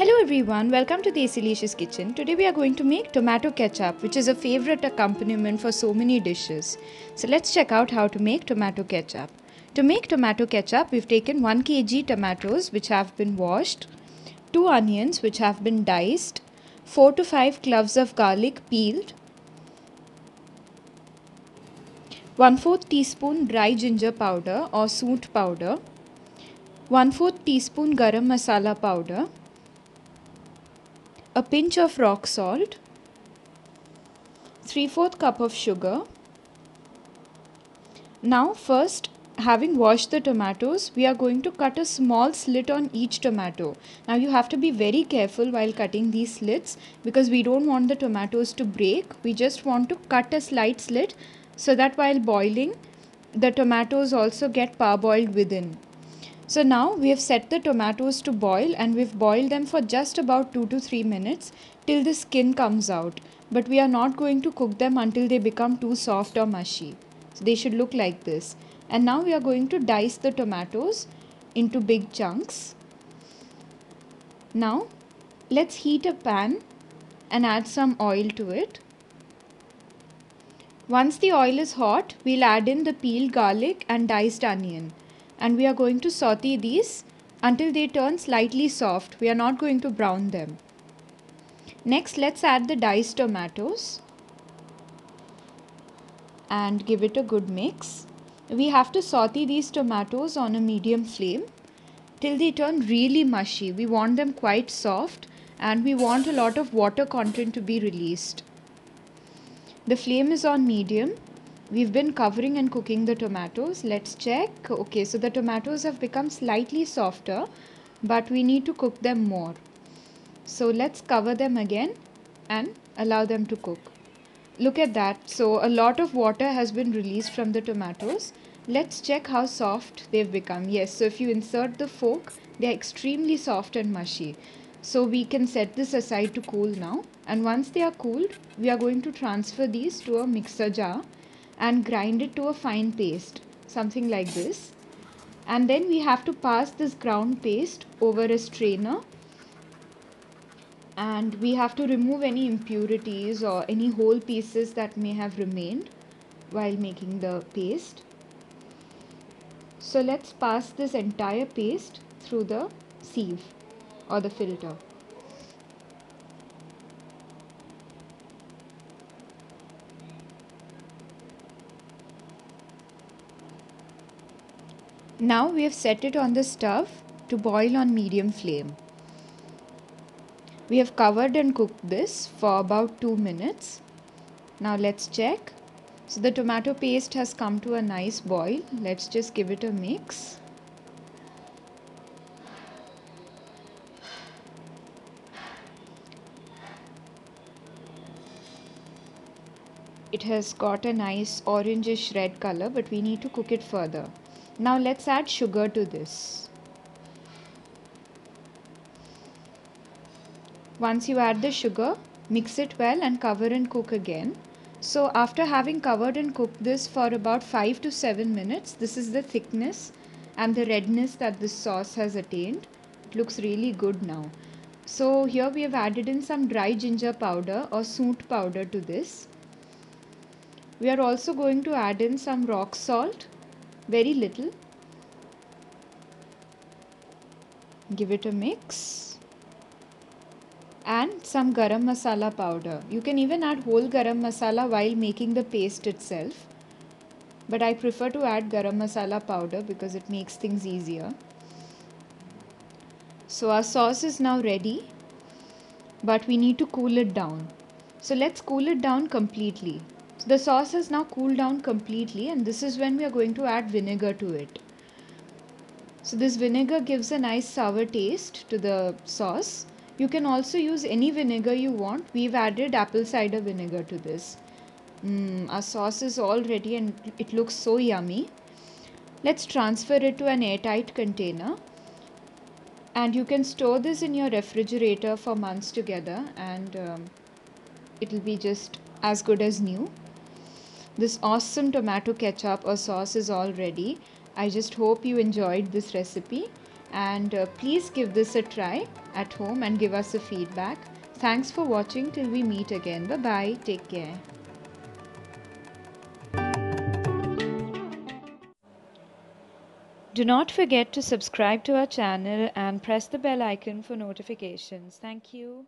Hello everyone, welcome to Tastelicious Kitchen. Today we are going to make tomato ketchup, which is a favorite accompaniment for so many dishes. So let's check out how to make tomato ketchup. To make tomato ketchup, we've taken 1 kg tomatoes which have been washed, 2 onions which have been diced, 4 to 5 cloves of garlic peeled, 1/4 teaspoon dry ginger powder or soot powder, 1/4 teaspoon garam masala powder, a pinch of rock salt, 3/4 cup of sugar. Now first, having washed the tomatoes, we are going to cut a small slit on each tomato. Now you have to be very careful while cutting these slits because we don't want the tomatoes to break. We just want to cut a slight slit so that while boiling, the tomatoes also get parboiled within. So now we have set the tomatoes to boil and we've boiled them for just about 2 to 3 minutes till the skin comes out. But we are not going to cook them until they become too soft or mushy. So they should look like this. And now we are going to dice the tomatoes into big chunks. Now let's heat a pan and add some oil to it. Once the oil is hot, we'll add in the peeled garlic and diced onion. And we are going to saute these until they turn slightly soft. We are not going to brown them. Next, let's add the diced tomatoes and give it a good mix. We have to saute these tomatoes on a medium flame till they turn really mushy. We want them quite soft and we want a lot of water content to be released. The flame is on medium. We've been covering and cooking the tomatoes. Let's check. Okay, so the tomatoes have become slightly softer, but we need to cook them more. So let's cover them again and allow them to cook. Look at that. So a lot of water has been released from the tomatoes. Let's check how soft they've become. Yes, so if you insert the fork, they're extremely soft and mushy. So we can set this aside to cool now. And once they are cooled, we are going to transfer these to a mixer jar and grind it to a fine paste, something like this. And then we have to pass this ground paste over a strainer and we have to remove any impurities or any whole pieces that may have remained while making the paste. So let's pass this entire paste through the sieve or the filter. Now we have set it on the stove to boil on medium flame. We have covered and cooked this for about 2 minutes. Now let's check. So the tomato paste has come to a nice boil. Let's just give it a mix. It has got a nice orangish red color, but we need to cook it further. Now let's add sugar to this. Once you add the sugar, mix it well and cover and cook again. So after having covered and cooked this for about 5 to 7 minutes, this is the thickness and the redness that this sauce has attained. It looks really good now. So here we have added in some dry ginger powder or soot powder to this. We are also going to add in some rock salt, very little. Give it a mix. And some garam masala powder. You can even add whole garam masala while making the paste itself. But I prefer to add garam masala powder because it makes things easier. So our sauce is now ready, but we need to cool it down. So let's cool it down completely. So the sauce has now cooled down completely and this is when we are going to add vinegar to it. So this vinegar gives a nice sour taste to the sauce. You can also use any vinegar you want. We've added apple cider vinegar to this. Our sauce is all ready and it looks so yummy. Let's transfer it to an airtight container. And you can store this in your refrigerator for months together and it'll be just as good as new. This awesome tomato ketchup or sauce is all ready. I just hope you enjoyed this recipe. And please give this a try at home and give us a feedback. Thanks for watching till we meet again. Bye bye. Take care. Do not forget to subscribe to our channel and press the bell icon for notifications. Thank you.